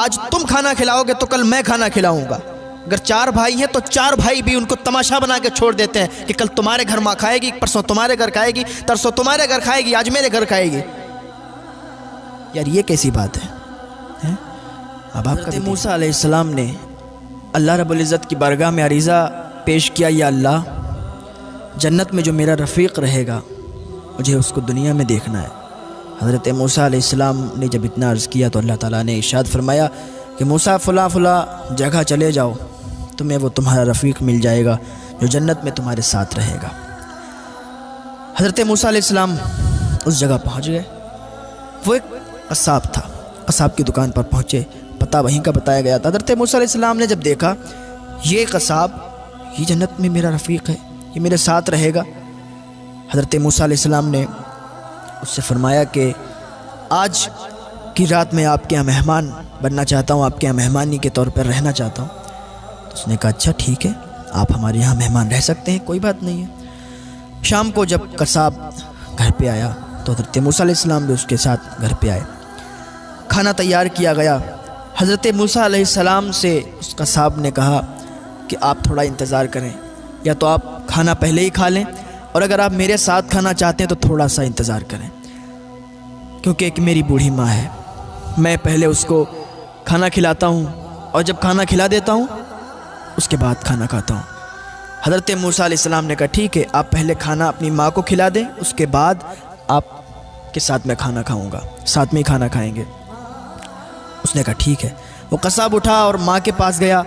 आज तुम खाना खिलाओगे तो कल मैं खाना खिलाऊंगा। अगर 4 भाई हैं तो 4 भाई भी उनको तमाशा बना के छोड़ देते हैं कि कल तुम्हारे घर माँ खाएगी, परसों तुम्हारे घर खाएगी, तरसों तुम्हारे घर खाएगी, आज मेरे घर खाएगी। यार ये कैसी बात है? हज़रत मूसा अलैहिस्सलाम ने अल्लाह रब्बुल इज़्ज़त की बारगाह में अरीज़ा पेश किया, या अल्लाह, जन्नत में जो मेरा रफ़ीक रहेगा मुझे उसको दुनिया में देखना है। हज़रत मूसा अलैहिस्सलाम ने जब इतना अर्ज़ किया तो अल्लाह ताला ने इरशाद फरमाया कि मूसा फ़ला जगह चले जाओ, तुम्हें वो तुम्हारा रफ़ीक मिल जाएगा जो जन्नत में तुम्हारे साथ रहेगा। हज़रत मूसा अलैहिस्सलाम उस जगह पहुँच गए। वो एक कसाब था, कसाब की दुकान पर पहुँचे, पता वहीं का बताया गया था। हज़रत मूसा अलैहिस्सलाम ने जब देखा ये कसाब, ये जन्नत में मेरा रफ़ीक है, ये मेरे साथ रहेगा, हज़रत मूसा अलैहिस्सलाम ने उससे फरमाया कि आज की रात मैं आपके यहाँ मेहमान बनना चाहता हूँ, आपके यहाँ मेहमानी के तौर पर रहना चाहता हूँ। तो उसने कहा अच्छा ठीक है, आप हमारे यहाँ मेहमान रह सकते हैं, कोई बात नहीं है। शाम को जब कसाब घर पे आया तो हज़रत मूसा अलैहिस्सलाम भी उसके साथ घर पे आए। खाना तैयार किया गया। हज़रत मूसा अलैहिस्सलाम से उस कसाब ने कहा कि आप थोड़ा इंतज़ार करें, या तो आप खाना पहले ही खा लें, और अगर आप मेरे साथ खाना चाहते हैं तो थोड़ा सा इंतज़ार करें, क्योंकि एक मेरी बूढ़ी माँ है, मैं पहले उसको खाना खिलाता हूँ और जब खाना खिला देता हूँ उसके बाद खाना खाता हूँ। हज़रत मूसा अलैहिस्सलाम ने कहा ठीक है, आप पहले खाना अपनी माँ को खिला दें, उसके बाद आपके साथ मैं खाना खाऊँगा, साथ में ही खाना खाएँगे। उसने कहा ठीक है। वो कसाब उठा और माँ के पास गया,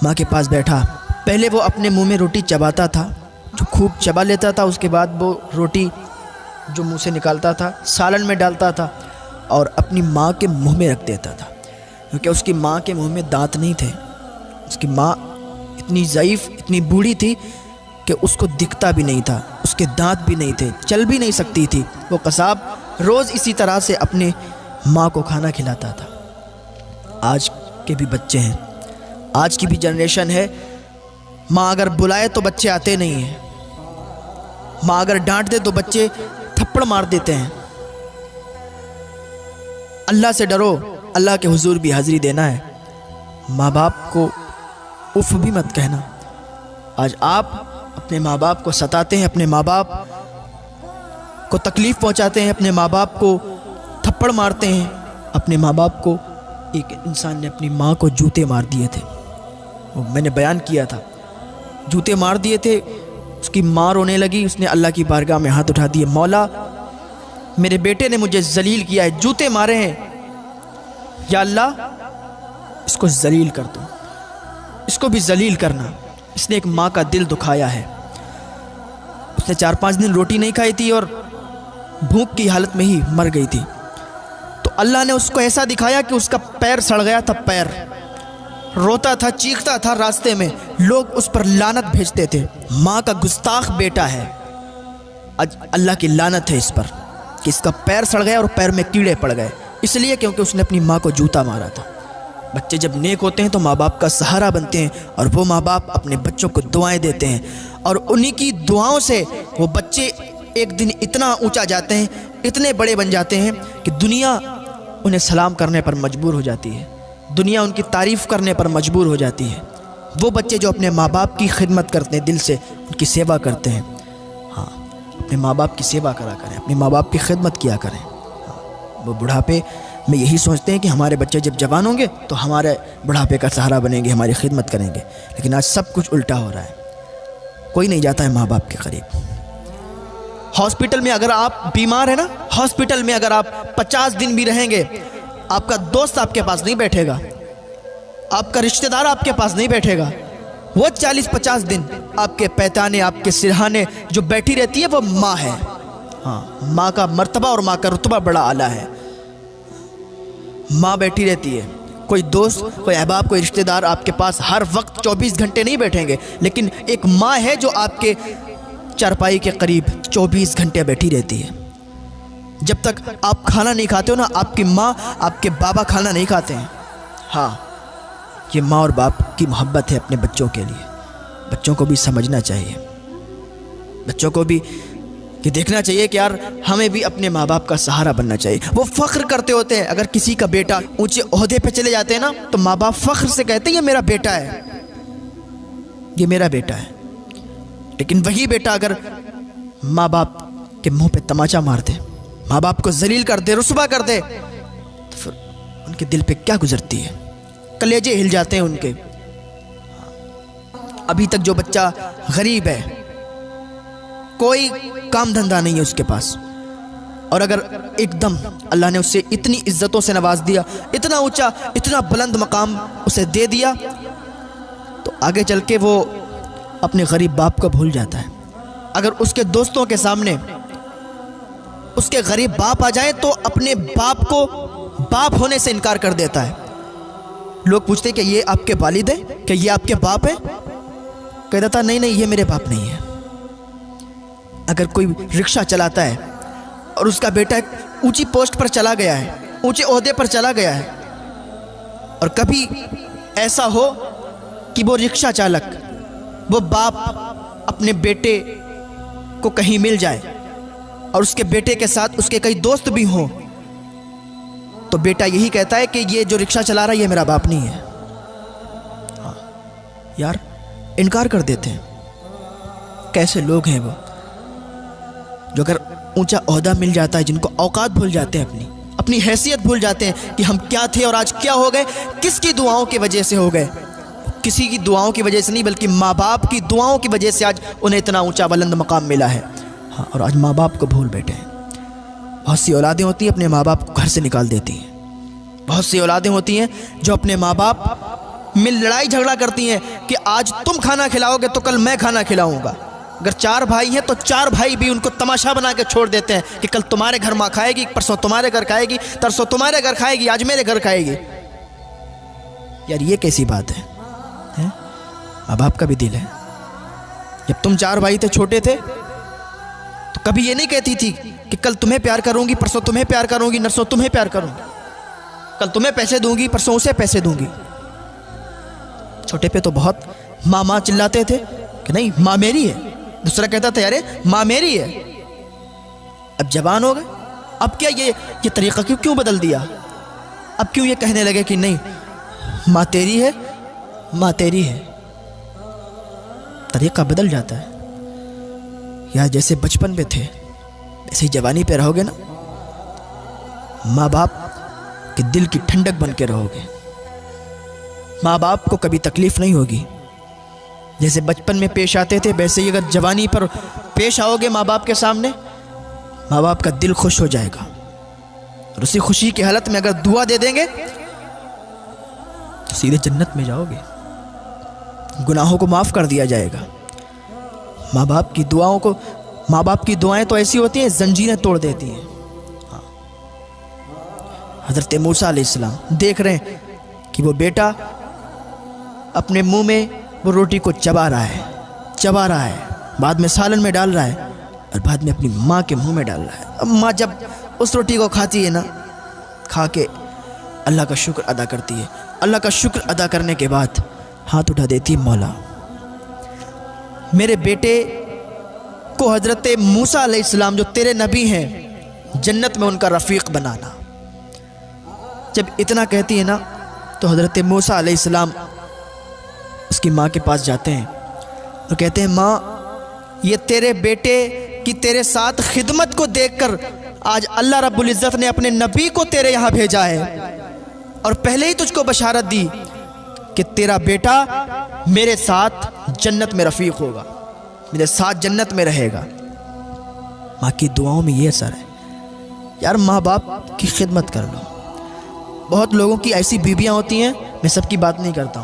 माँ के पास बैठा। पहले वो अपने मुंह में रोटी चबाता था, जो खूब चबा लेता था, उसके बाद वो रोटी जो मुंह से निकालता था सालन में डालता था और अपनी माँ के मुंह में रख देता था, क्योंकि उसकी माँ के मुंह में दांत नहीं थे। उसकी माँ इतनी ज़ईफ़, इतनी बूढ़ी थी कि उसको दिखता भी नहीं था, उसके दांत भी नहीं थे, चल भी नहीं सकती थी। वो कसाब रोज़ इसी तरह से अपने माँ को खाना खिलाता था। आज के भी बच्चे हैं, आज की भी जनरेशन है, माँ अगर बुलाए तो बच्चे आते नहीं हैं, माँ अगर डांट दे तो बच्चे थप्पड़ मार देते हैं। अल्लाह से डरो, अल्लाह के हुजूर भी हाज़िरी देना है। माँ बाप को उफ भी मत कहना। आज आप अपने माँ बाप को सताते हैं, अपने माँ बाप को तकलीफ़ पहुँचाते हैं, अपने माँ बाप को थप्पड़ मारते हैं। अपने माँ बाप को, एक इंसान ने अपनी माँ को जूते मार दिए थे, वो मैंने बयान किया था, जूते मार दिए थे। उसकी माँ रोने लगी, उसने अल्लाह की बारगाह में हाथ उठा दिए, मौला मेरे बेटे ने मुझे जलील किया है, जूते मारे हैं, या अल्लाह इसको जलील कर दो, इसको भी जलील करना। इसने एक माँ का दिल दुखाया है। उसने 4-5 दिन रोटी नहीं खाई थी और भूख की हालत में ही मर गई थी। तो अल्लाह ने उसको ऐसा दिखाया कि उसका पैर सड़ गया था, पैर रोता था, चीखता था, रास्ते में लोग उस पर लानत भेजते थे, माँ का गुस्ताख बेटा है। आज अल्लाह की लानत है इस पर कि इसका पैर सड़ गया और पैर में कीड़े पड़ गए, इसलिए क्योंकि उसने अपनी माँ को जूता मारा था। बच्चे जब नेक होते हैं तो माँ बाप का सहारा बनते हैं, और वो माँ बाप अपने बच्चों को दुआएं देते हैं, और उन्हीं की दुआओं से वो बच्चे एक दिन इतना ऊंचा जाते हैं, इतने बड़े बन जाते हैं कि दुनिया उन्हें सलाम करने पर मजबूर हो जाती है, दुनिया उनकी तारीफ़ करने पर मजबूर हो जाती है। वो बच्चे जो अपने माँ बाप की खिदमत करते हैं, दिल से उनकी सेवा करते हैं, हाँ, अपने माँ बाप की सेवा करा करें, अपने माँ बाप की खिदमत किया करें। हाँ, वो बुढ़ापे में यही सोचते हैं कि हमारे बच्चे जब जवान होंगे तो हमारे बुढ़ापे का सहारा बनेंगे, हमारी खिदमत करेंगे। लेकिन आज सब कुछ उल्टा हो रहा है, कोई नहीं जाता है माँ बाप के करीब। हॉस्पिटल में अगर आप बीमार हैं ना, हॉस्पिटल में अगर आप 50 दिन भी रहेंगे, आपका दोस्त आपके पास नहीं बैठेगा, आपका रिश्तेदार आपके पास नहीं बैठेगा। वो 40-50 दिन आपके पैताने, आपके सिरहाने जो बैठी रहती है वो माँ है। हाँ, माँ का मर्तबा और माँ का रुतबा बड़ा आला है। माँ बैठी रहती है, कोई दोस्त, कोई अहबाब, कोई रिश्तेदार आपके पास हर वक्त 24 घंटे नहीं बैठेंगे, लेकिन एक माँ है जो आपके चारपाई के करीब 24 घंटे बैठी रहती है। जब तक आप खाना नहीं खाते हो ना, आपकी माँ, आपके बाबा खाना नहीं खाते हैं। हाँ, ये माँ और बाप की मोहब्बत है अपने बच्चों के लिए। बच्चों को भी समझना चाहिए, बच्चों को भी, कि कि देखना चाहिए कि यार हमें भी अपने माँ बाप का सहारा बनना चाहिए। वो फ़ख्र करते होते हैं, अगर किसी का बेटा ऊंचे ओहदे पे चले जाते हैं ना, तो माँ बाप फ़ख्र से कहते हैं ये मेरा बेटा है, ये मेरा बेटा है। लेकिन वही बेटा अगर माँ बाप के मुंह पे तमाचा मार दे, माँ बाप को जलील कर दे, रुस्वा कर दे, तो फिर उनके दिल पे क्या गुजरती है, कलेजे हिल जाते हैं उनके। अभी तक जो बच्चा गरीब है, कोई काम धंधा नहीं है उसके पास, और अगर एकदम अल्लाह ने उसे इतनी इज्जतों से नवाज दिया, इतना ऊंचा, इतना बुलंद मकाम उसे दे दिया, तो आगे चल के वो अपने गरीब बाप को भूल जाता है। अगर उसके दोस्तों के सामने उसके गरीब बाप आ जाए तो अपने बाप को बाप होने से इनकार कर देता है। लोग पूछते कि ये आपके वालिद है, कि ये आपके बाप है? कह देता नहीं नहीं, ये मेरे बाप नहीं है। अगर कोई रिक्शा चलाता है और उसका बेटा एक ऊंची पोस्ट पर चला गया है, ऊंचे ओहदे पर चला गया है, और कभी ऐसा हो कि वो रिक्शा चालक, वो बाप अपने बेटे को कहीं मिल जाए और उसके बेटे के साथ उसके कई दोस्त भी हों, तो बेटा यही कहता है कि ये जो रिक्शा चला रहा है ये मेरा बाप नहीं है। हाँ यार, इनकार कर देते हैं। कैसे लोग हैं वो, जो अगर ऊंचा ओहदा मिल जाता है, जिनको औकात भूल जाते हैं, अपनी हैसियत भूल जाते हैं कि हम क्या थे और आज क्या हो गए, किसकी दुआओं की वजह से हो गए। किसी की दुआओं की वजह से नहीं, बल्कि माँ बाप की दुआओं की वजह से आज उन्हें इतना ऊंचा बुलंद मकाम मिला है। हाँ, और आज माँ बाप को भूल बैठे हैं। बहुत सी औलादें होती हैं अपने माँ बाप को घर से निकाल देती हैं। बहुत सी औलादें होती हैं जो अपने माँ बाप में लड़ाई झगड़ा करती हैं कि आज तुम खाना खिलाओगे तो कल मैं खाना खिलाऊंगा। अगर 4 भाई हैं तो 4 भाई भी उनको तमाशा बना के छोड़ देते हैं कि कल तुम्हारे घर माँ खाएगी, परसों तुम्हारे घर खाएगी, तरसों तुम्हारे घर खाएगी, आज मेरे घर खाएगी। यार ये कैसी बात है? माँ बाप का भी दिल है। जब तुम 4 भाई थे, छोटे थे, तो कभी ये नहीं कहती थी कि कल तुम्हें प्यार करूंगी, परसों तुम्हें प्यार करूंगी, नरसों तुम्हें प्यार करूंगी, कल तुम्हें पैसे दूंगी, परसों उसे पैसे दूंगी। छोटे पे तो बहुत माँ माँ चिल्लाते थे कि नहीं माँ मेरी है, दूसरा कहता था अरे माँ मेरी है। अब जवान हो गए, अब क्या ये तरीका क्यों बदल दिया? अब क्यों ये कहने लगे कि नहीं माँ तेरी है, माँ तेरी है? तरीका बदल जाता है। यार जैसे बचपन में थे वैसे ही जवानी पे रहोगे ना, माँ बाप के दिल की ठंडक बन के रहोगे। माँ बाप को कभी तकलीफ नहीं होगी। जैसे बचपन में पेश आते थे वैसे ही अगर जवानी पर पेश आओगे माँ बाप के सामने, माँ बाप का दिल खुश हो जाएगा, और उसी खुशी की हालत में अगर दुआ दे देंगे तो सीधे जन्नत में जाओगे, गुनाहों को माफ़ कर दिया जाएगा। माँ बाप की दुआएं तो ऐसी होती हैं जंजीरें तोड़ देती हैं। हाँ। हज़रत मूसा अलैहिस्सलाम देख रहे हैं कि वो बेटा अपने मुंह में वो रोटी को चबा रहा है, बाद में सालन में डाल रहा है, और बाद में अपनी माँ के मुंह में डाल रहा है। अब माँ जब उस रोटी को खाती है ना, खा के अल्लाह का शुक्र अदा करती है। अल्लाह का शुक्र अदा करने के बाद हाथ उठा देती है, मौला मेरे बेटे को हज़रत मूसा अलैहिस्सलाम जो तेरे नबी हैं जन्नत में उनका रफ़ीक बनाना। जब इतना कहती है ना, तो हज़रत मूसा अलैहिस्सलाम उसकी माँ के पास जाते हैं और कहते हैं माँ, ये तेरे बेटे की तेरे साथ खिदमत को देखकर आज अल्लाह रब्बुल इज़्ज़त ने अपने नबी को तेरे यहाँ भेजा है, और पहले ही तुझको बशारत दी कि तेरा बेटा मेरे साथ जन्नत में रफ़ीक होगा, मेरे साथ जन्नत में रहेगा। माँ की दुआओं में ये असर है। यार माँ बाप की खिदमत कर लो। बहुत लोगों की ऐसी बीवियाँ होती हैं, मैं सबकी बात नहीं करता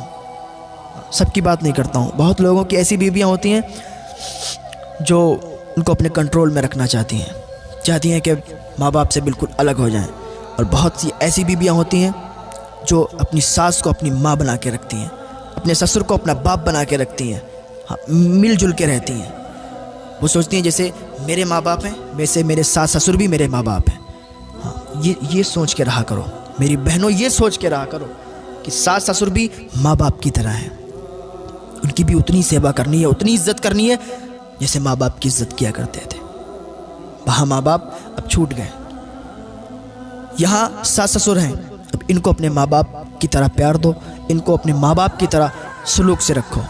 हूँ, बहुत लोगों की ऐसी बीवियाँ होती हैं जो उनको अपने कंट्रोल में रखना चाहती हैं कि माँ बाप से बिल्कुल अलग हो जाएं, और बहुत सी ऐसी बीवियाँ होती हैं जो अपनी सास को अपनी माँ बना के रखती हैं, अपने ससुर को अपना बाप बना के रखती हैं। हाँ, मिलजुल के रहती हैं। वो सोचती हैं जैसे मेरे माँ बाप हैं वैसे मेरे सास ससुर भी मेरे माँ बाप हैं। हाँ, ये सोच के रहा करो मेरी बहनों, ये सोच के रहा करो कि सास ससुर भी माँ बाप की तरह हैं। उनकी भी उतनी सेवा करनी है, उतनी इज्जत करनी है जैसे माँ बाप की इज्जत किया करते थे। वहाँ माँ बाप अब छूट गए। यहाँ सास ससुर हैं, अब इनको अपने माँ बाप की तरह प्यार दो, इनको अपने माँ बाप की तरह सलूक से रखो।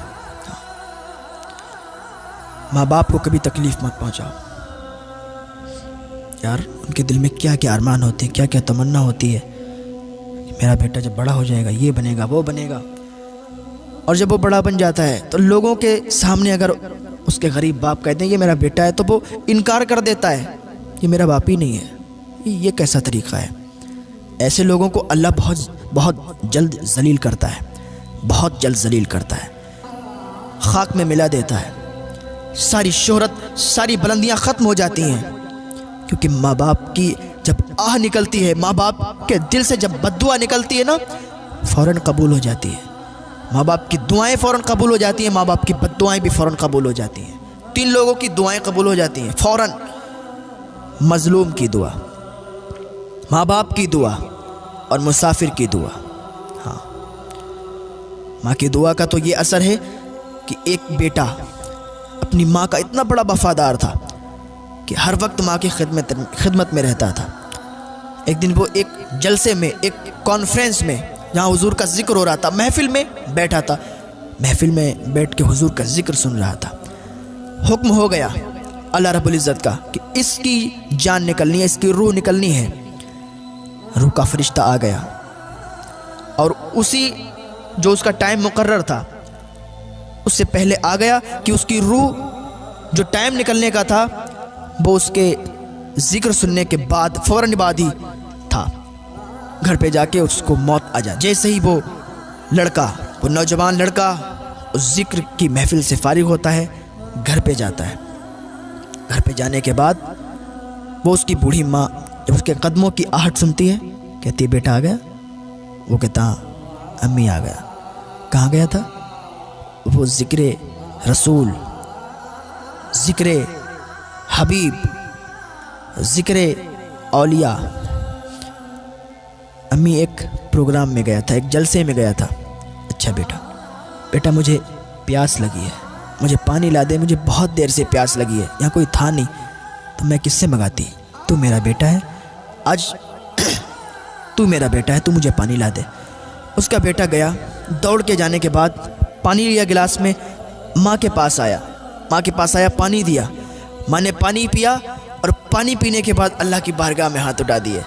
माँ बाप को कभी तकलीफ़ मत पहुँचाओ। यार उनके दिल में क्या क्या अरमान होते हैं, क्या क्या तमन्ना होती है, मेरा बेटा जब बड़ा हो जाएगा ये बनेगा वो बनेगा। और जब वो बड़ा बन जाता है तो लोगों के सामने अगर उसके गरीब बाप कहते हैं ये मेरा बेटा है, तो वो इनकार कर देता है, ये मेरा बाप ही नहीं है। ये कैसा तरीक़ा है? ऐसे लोगों को अल्लाह बहुत जल्द जलील करता है, बहुत जल्द जलील करता है, खाक में मिला देता है। सारी शोहरत, सारी बुलंदियाँ ख़त्म हो जाती हैं, क्योंकि माँ बाप की जब आह निकलती है, माँ बाप के दिल से जब बद्दुआ निकलती है ना, फ़ौरन कबूल हो जाती है। माँ बाप की दुआएं फ़ौरन कबूल हो जाती हैं, माँ बाप की बद्दुआएं भी फ़ौरन कबूल हो जाती हैं। 3 लोगों की दुआएं कबूल हो जाती हैं फ़ौरन। मज़लूम की दुआ, माँ बाप की दुआ और मुसाफिर की दुआ। हाँ, माँ की दुआ का तो ये असर है कि एक बेटा अपनी माँ का इतना बड़ा वफ़ादार था कि हर वक्त माँ की खिदमत में रहता था। एक दिन वो एक जलसे में, एक कॉन्फ्रेंस में, जहाँ हुजूर का जिक्र हो रहा था, महफिल में बैठा था, महफिल में बैठ के हुजूर का जिक्र सुन रहा था। हुक्म हो गया अल्लाह रब्बुल इज़्ज़त का कि इसकी जान निकलनी है, इसकी रूह निकलनी है। रूह का फरिश्ता आ गया और उसी जो उसका टाइम मुकर्रर था उससे पहले आ गया कि उसकी रूह जो टाइम निकलने का था वो उसके जिक्र सुनने के बाद फ़ौरन बाद ही था। घर पे जाके उसको मौत आ जा। जैसे ही वो लड़का, वो नौजवान लड़का उस जिक्र की महफिल से फारिग होता है, घर पे जाता है। घर पे जाने के बाद वो उसकी बूढ़ी माँ जब उसके कदमों की आहट सुनती है, कहती बेटा आ गया? वो कहता अम्मी आ गया। कहाँ गया था? वो ज़िक्र रसूल, ज़िक्र हबीब, ज़िक्र औलिया। अम्मी एक प्रोग्राम में गया था, एक जलसे में गया था। अच्छा बेटा मुझे प्यास लगी है, मुझे पानी ला दे, मुझे बहुत देर से प्यास लगी है, यहाँ कोई था नहीं तो मैं किससे मंगाती? तू मेरा बेटा है, आज तू मेरा बेटा है, तू मुझे पानी ला दे। उसका बेटा गया, दौड़ के जाने के बाद पानी लिया गिलास में, माँ के पास आया, पानी दिया। माँ ने पानी पिया और पानी पीने के बाद अल्लाह की बारगाह में हाथ उठा दिए,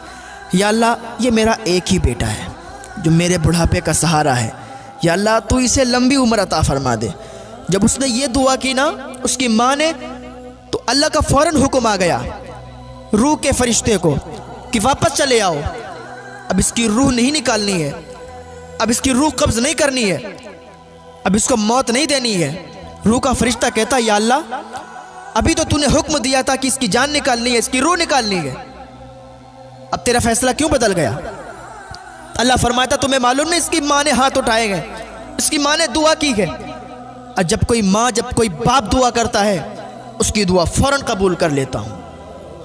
या अल्लाह ये मेरा एक ही बेटा है जो मेरे बुढ़ापे का सहारा है, या अल्लाह तू इसे लंबी उम्र अता फरमा दे। जब उसने ये दुआ की ना उसकी माँ ने, तो अल्लाह का फ़ौरन हुक्म आ गया रूह के फरिश्ते को कि वापस चले आओ, अब इसकी रूह नहीं निकालनी है, अब इसकी रूह कब्ज़ नहीं करनी है, अब इसको मौत नहीं देनी है। रूह का फरिश्ता कहता या अल्लाह अभी तो तूने हुक्म दिया था कि इसकी जान निकालनी है, इसकी रूह निकालनी है, अब तेरा फैसला क्यों बदल गया? अल्लाह फरमाता तुम्हें मालूम नहीं इसकी माँ ने हाथ उठाए गए, इसकी माँ ने दुआ की है। और जब कोई माँ, जब कोई बाप दुआ करता है उसकी दुआ फ़ौरन कबूल कर लेता हूँ।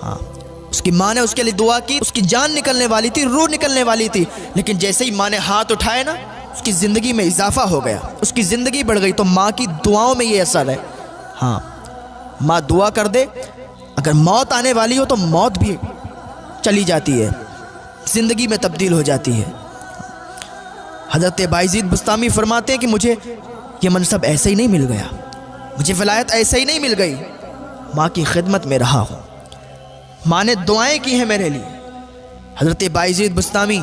हाँ, उसकी माँ ने उसके लिए दुआ की, उसकी जान निकलने वाली थी, रूह निकलने वाली थी, लेकिन जैसे ही माँ ने हाथ उठाए ना उसकी ज़िंदगी में इजाफा हो गया, उसकी ज़िंदगी बढ़ गई। तो माँ की दुआओं में ये असर है। हाँ, माँ दुआ कर दे, अगर मौत आने वाली हो तो मौत भी चली जाती है, ज़िंदगी में तब्दील हो जाती है। हज़रत बायज़ीद बुस्तामी फरमाते हैं कि मुझे ये मनसब ऐसे ही नहीं मिल गया, मुझे विलायत ऐसे ही नहीं मिल गई, माँ की खिदमत में रहा हूँ, माँ ने दुआएं की हैं मेरे लिए। हज़रत बायज़ीद बुस्तामी,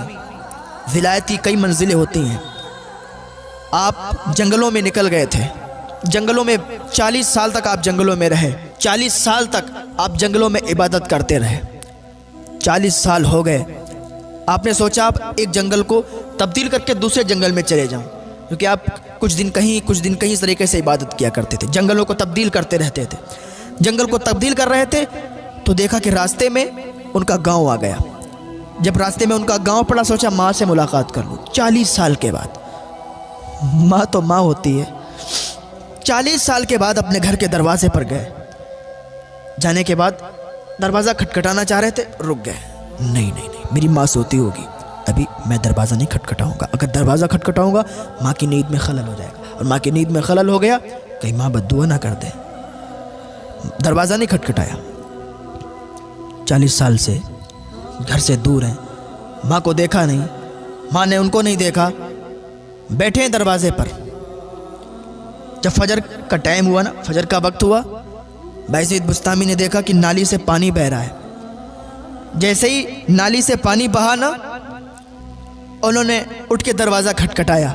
विलायत की कई मंजिलें होती हैं। आप जंगलों में निकल गए थे, जंगलों में 40 साल तक आप जंगलों में रहे, 40 साल तक आप जंगलों में इबादत करते रहे। 40 साल हो गए, आपने सोचा आप एक जंगल को तब्दील करके दूसरे जंगल में चले जाऊं, क्योंकि आप कुछ दिन कहीं इस तरीके से इबादत किया करते थे, जंगलों को तब्दील करते रहते थे। जंगल को तब्दील कर रहे थे तो देखा कि रास्ते में उनका गांव आ गया। जब रास्ते में उनका गांव पड़ा, सोचा माँ से मुलाकात कर लूँ। 40 साल के बाद, माँ तो माँ होती है, 40 साल के बाद अपने घर के दरवाजे पर गए। जाने के बाद दरवाज़ा खटखटाना चाह रहे थे, रुक गए। नहीं, मेरी माँ सोती होगी, अभी मैं दरवाज़ा नहीं खटखटाऊँगा। अगर दरवाज़ा खटखटाऊँगा माँ की नींद में खलल हो जाएगा, और माँ की नींद में खलल हो गया कहीं माँ बद्दुआ ना कर दे। दरवाज़ा नहीं खटखटाया। 40 साल से घर से दूर हैं, माँ को देखा नहीं, माँ ने उनको नहीं देखा, बैठे हैं दरवाजे पर। जब फजर का टाइम हुआ ना, फजर का वक्त हुआ, बायजीद बुस्तामी ने देखा कि नाली से पानी बह रहा है। जैसे ही नाली से पानी बहा ना, उन्होंने उठ के दरवाज़ा खटखटाया,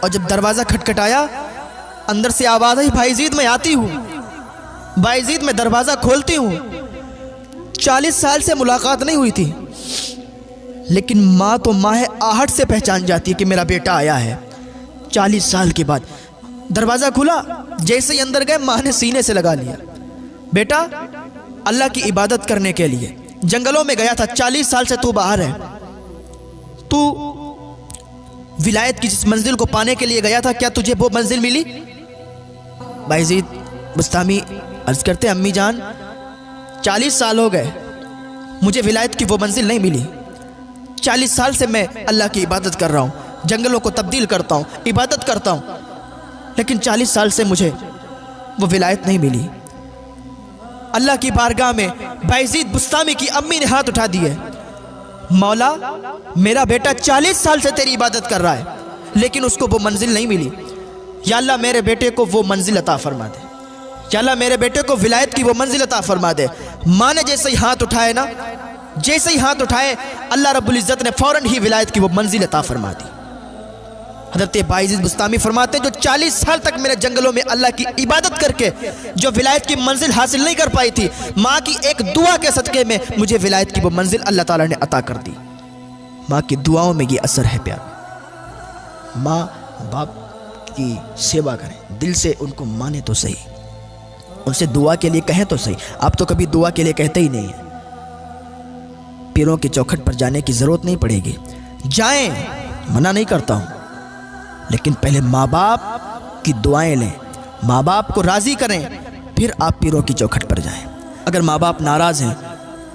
और जब दरवाज़ा खटखटाया अंदर से आवाज़ आई, भाईजीद मैं आती हूँ। भाईजीद मैं दरवाज़ा खोलती हूँ। 40 साल से मुलाकात नहीं हुई थी, लेकिन माँ तो माँ है, आहट से पहचान जाती है कि मेरा बेटा आया है। 40 साल के बाद दरवाज़ा खुला, जैसे ही अंदर गए माँ ने सीने से लगा लिया, बेटा अल्लाह की इबादत करने के लिए जंगलों में गया था, 40 साल से तू बाहर है, तू विलायत की जिस मंजिल को पाने के लिए गया था, क्या तुझे वो मंजिल मिली? बायजीद बुस्तामी अर्ज़ करते, अम्मी जान 40 साल हो गए, मुझे विलायत की वो मंजिल नहीं मिली। 40 साल से मैं अल्लाह की इबादत कर रहा हूँ, जंगलों को तब्दील करता हूँ, इबादत करता हूँ, लेकिन 40 साल से मुझे वो विलायत नहीं मिली। अल्लाह की बारगाह में बायजीद बुस्तामी की अम्मी ने हाथ उठा दिए, मौला मेरा बेटा 40 साल से तेरी इबादत कर रहा है, लेकिन उसको वो मंजिल नहीं मिली। या अल्लाह मेरे बेटे को वो मंजिल अता फरमा दे, या अल्लाह मेरे बेटे को विलायत की वो मंजिल अता फरमा दे। माँ ने जैसे ही हाथ उठाए ना, जैसे ही हाथ उठाए, अल्लाह रब्बुल इज़्ज़त ने फ़ौरन ही विलायत की वो मंजिल अता फरमा दी। हज़रत बायजीद बुस्तामी फरमाते हैं, जो 40 साल तक मेरे जंगलों में अल्लाह की इबादत करके जो विलायत की मंजिल हासिल नहीं कर पाई थी, माँ की एक दुआ के सदक़े में मुझे विलायत की वो मंजिल अल्लाह ताला ने अता कर दी। माँ की दुआओं में ये असर है प्यार। माँ बाप की सेवा करें, दिल से उनको माने तो सही, उनसे दुआ के लिए कहें तो सही। आप तो कभी दुआ के लिए कहते ही नहीं हैं। पीरों की चौखट पर जाने की ज़रूरत नहीं पड़ेगी, जाएं, मना नहीं करता हूँ, लेकिन पहले माँ बाप की दुआएं लें, माँ बाप को राज़ी करें, फिर आप पीरों की चौखट पर जाएं। अगर माँ बाप नाराज़ हैं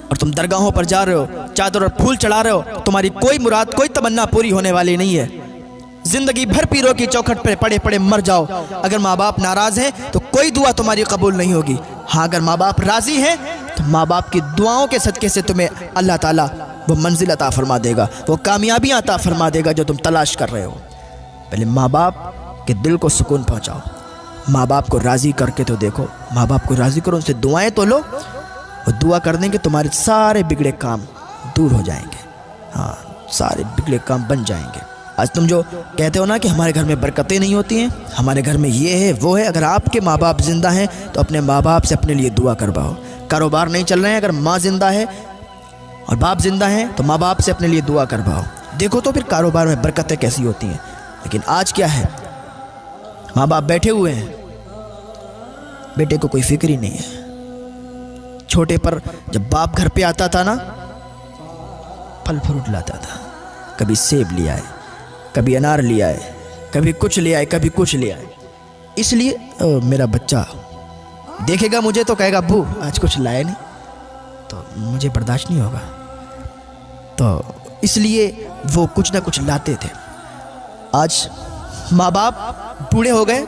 और तुम दरगाहों पर जा रहे हो, चादर और फूल चढ़ा रहे हो, तुम्हारी कोई मुराद, कोई तमन्ना पूरी होने वाली नहीं है। ज़िंदगी भर पीरों की चौखट पर पड़े पड़े मर जाओ। अगर माँ बाप नाराज़ हैं तो कोई दुआ तुम्हारी कबूल नहीं होगी। हाँ, अगर माँ बाप राज़ी हैं तो माँ बाप की दुआओं के सदक़े से तुम्हें अल्लाह ताला वो मंजिल अता फरमा देगा, वो कामयाबियाँ अता फरमा देगा जो तुम तलाश कर रहे हो। पहले माँ बाप के दिल को सुकून पहुँचाओ, माँ बाप को राज़ी करके तो देखो, माँ बाप को राज़ी करो, उनसे दुआएं तो लो, वो दुआ कर देंगे, तुम्हारे सारे बिगड़े काम दूर हो जाएंगे। हाँ, सारे बिगड़े काम बन जाएंगे। आज तुम जो कहते हो ना कि हमारे घर में बरकतें नहीं होती हैं, हमारे घर में ये है वो है, अगर आपके माँ बाप ज़िंदा हैं तो अपने माँ बाप से अपने लिए दुआ करवाओ। कारोबार नहीं चल रहे हैं, अगर माँ ज़िंदा है और बाप ज़िंदा हैं तो माँ बाप से अपने लिए दुआ करवाओ, देखो तो फिर कारोबार में बरकतें कैसी होती हैं। लेकिन आज क्या है, माँ बाप बैठे हुए हैं, बेटे को कोई फिक्र ही नहीं है। छोटे पर जब बाप घर पे आता था ना, फल फ्रूट लाता था, कभी सेब ले आए, कभी अनार ले आए, कभी कुछ ले आए, कभी कुछ ले आए। इसलिए मेरा बच्चा देखेगा मुझे तो कहेगा अब्बू आज कुछ लाए नहीं, तो मुझे बर्दाश्त नहीं होगा, तो इसलिए वो कुछ ना कुछ लाते थे। आज माँ बाप बूढ़े हो गए,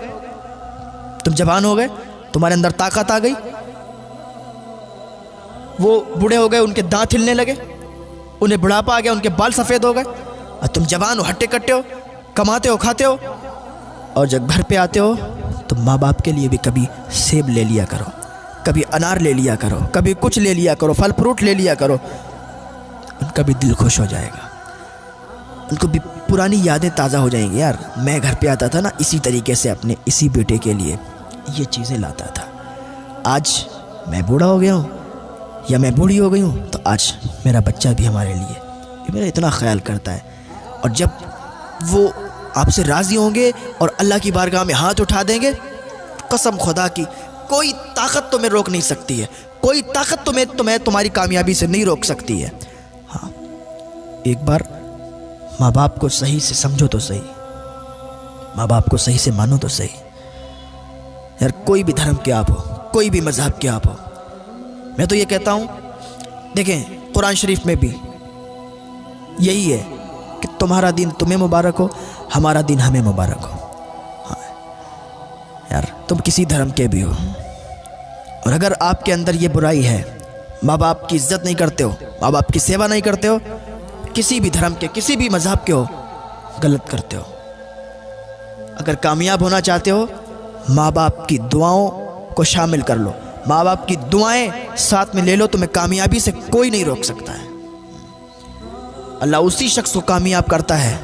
तुम जवान हो गए, तुम्हारे अंदर ताकत आ गई, वो बूढ़े हो गए, उनके दांत हिलने लगे, उन्हें बुढ़ापा आ गया, उनके बाल सफ़ेद हो गए, और तुम जवान हो, हट्टे कट्टे हो, कमाते हो, खाते हो, और जब घर पे आते हो तो माँ बाप के लिए भी कभी सेब ले लिया करो, कभी अनार ले लिया करो, कभी कुछ ले लिया करो, फल फ्रूट ले लिया करो, उनका भी दिल खुश हो जाएगा, उनको भी पुरानी यादें ताज़ा हो जाएंगी। यार मैं घर पे आता था ना, इसी तरीके से अपने इसी बेटे के लिए ये चीज़ें लाता था, आज मैं बूढ़ा हो गया हूँ या मैं बूढ़ी हो गई हूँ, तो आज मेरा बच्चा भी हमारे लिए मेरा इतना ख्याल करता है। और जब वो आपसे राज़ी होंगे और अल्लाह की बारगाह में हाथ उठा देंगे, कसम खुदा की कोई ताकत तुम्हें रोक नहीं सकती है, कोई ताकत तुम्हें तुम्हारी कामयाबी से नहीं रोक सकती है। हाँ, एक बार माँ बाप को सही से समझो तो सही, माँ बाप को सही से मानो तो सही। यार कोई भी धर्म के आप हो, कोई भी मज़हब के आप हो, मैं तो ये कहता हूँ, देखें कुरान शरीफ में भी यही है कि तुम्हारा दिन तुम्हें मुबारक हो, हमारा दिन हमें मुबारक हो। हाँ यार, तुम किसी धर्म के भी हो, और अगर आपके अंदर ये बुराई है, माँ बाप की इज्जत नहीं करते हो, माँ बाप की सेवा नहीं करते हो, किसी भी धर्म के, किसी भी मजहब के हो, गलत करते हो। अगर कामयाब होना चाहते हो, माँ बाप की दुआओं को शामिल कर लो, माँ बाप की दुआएं साथ में ले लो, तुम्हें कामयाबी से कोई नहीं रोक सकता है। अल्लाह उसी शख्स को कामयाब करता है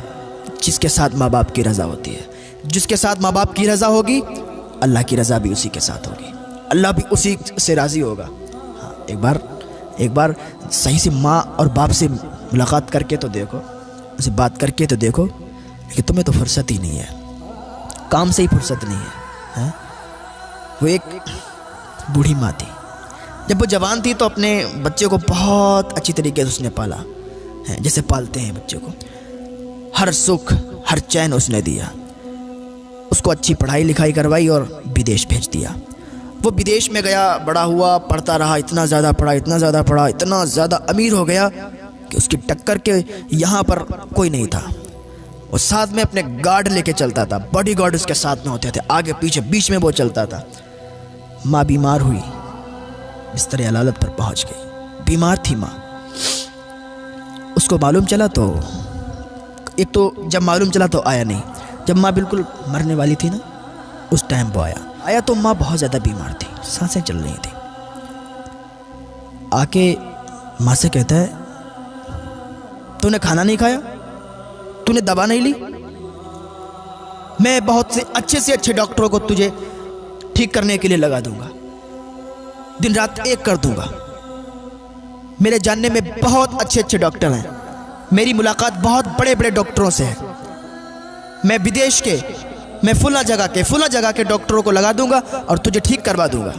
जिसके साथ माँ बाप की रज़ा होती है। जिसके साथ माँ बाप की रज़ा होगी, अल्लाह की रज़ा भी उसी के साथ होगी, अल्लाह भी उसी से राज़ी होगा। हाँ, एक बार सही से माँ और बाप से मुलाकात करके तो देखो, उनसे बात करके तो देखो, लेकिन तुम्हें तो फुर्सत ही नहीं है, काम से ही फुर्सत नहीं है। वो एक बूढ़ी माँ थी, जब वो जवान थी तो अपने बच्चे को बहुत अच्छी तरीके से उसने पाला है, जैसे पालते हैं बच्चे को। हर सुख हर चैन उसने दिया, उसको अच्छी पढ़ाई लिखाई करवाई और विदेश भेज दिया। वो विदेश में गया, बड़ा हुआ, पढ़ता रहा, इतना ज़्यादा पढ़ा, इतना ज़्यादा पढ़ा, इतना ज़्यादा अमीर हो गया कि उसकी टक्कर के यहाँ पर कोई नहीं था। वो साथ में अपने गार्ड लेके चलता था, बॉडी गार्ड उसके साथ में होते थे, आगे पीछे बीच में वो चलता था। माँ बीमार हुई, बिस्तर अलालत पर पहुँच गई, बीमार थी माँ। उसको मालूम चला तो एक तो जब मालूम चला तो आया नहीं, जब माँ बिल्कुल मरने वाली थी ना, उस टाइम वो आया तो माँ बहुत ज़्यादा बीमार थी, सांसें चल रही थी। आके माँ से कहता है, तूने खाना नहीं खाया, तूने दवा नहीं ली, मैं बहुत से अच्छे डॉक्टरों को तुझे ठीक करने के लिए लगा दूंगा, दिन रात एक कर दूंगा। मेरे जानने में बहुत अच्छे डॉक्टर हैं, मेरी मुलाकात बहुत बड़े बड़े डॉक्टरों से है, मैं विदेश के, मैं फुला जगह के डॉक्टरों को लगा दूंगा और तुझे ठीक करवा दूंगा।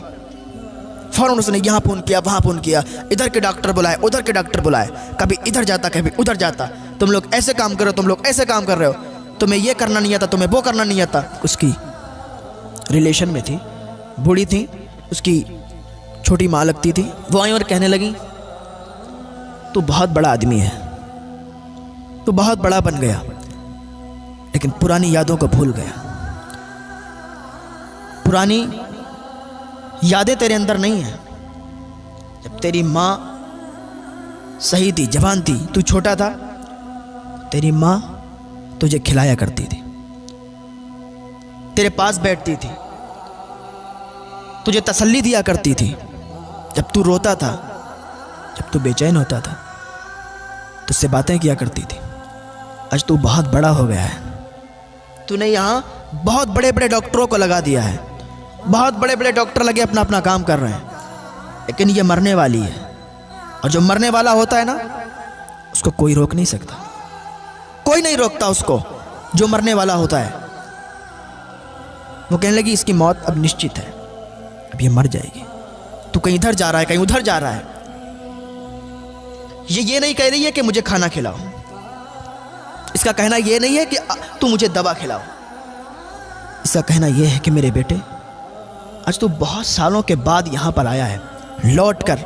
फ़ौरन उसने यहाँ फ़ोन किया, वहाँ फ़ोन किया, इधर के डॉक्टर बुलाए, उधर के डॉक्टर बुलाए, कभी इधर जाता कभी उधर जाता। तुम लोग ऐसे काम कर रहे हो, तुम लोग ऐसे काम कर रहे हो, तुम्हें ये करना नहीं आता, तुम्हें वो करना नहीं आता। उसकी रिलेशन में थी, बूढ़ी थी, उसकी छोटी माँ लगती थी। वो आई और कहने लगी, तू बहुत बड़ा आदमी है, तू बहुत बड़ा बन गया, लेकिन पुरानी यादों को भूल गया। पुरानी यादें तेरे अंदर नहीं है। जब तेरी माँ सही थी, जवान थी, तू छोटा था, तेरी माँ तुझे खिलाया करती थी, तेरे पास बैठती थी, तुझे तसल्ली दिया करती थी। जब तू रोता था, जब तू बेचैन होता था, तुझसे बातें किया करती थी। आज तू बहुत बड़ा हो गया है, तूने यहाँ बहुत बड़े बड़े डॉक्टरों को लगा दिया है, बहुत बड़े बड़े डॉक्टर लगे अपना अपना काम कर रहे हैं, लेकिन ये मरने वाली है, और जो मरने वाला होता है ना, उसको कोई रोक नहीं सकता, कोई नहीं रोकता उसको जो मरने वाला होता है। वो कहने लगी, इसकी मौत अब निश्चित है, अब ये मर जाएगी। तू कहीं इधर जा रहा है, कहीं उधर जा रहा है, ये नहीं कह रही है कि मुझे खाना खिलाओ, इसका कहना ये नहीं है कि तू मुझे दवा खिलाओ, इसका कहना यह है कि मेरे बेटे, आज तू बहुत सालों के बाद यहाँ पर आया है, लौट कर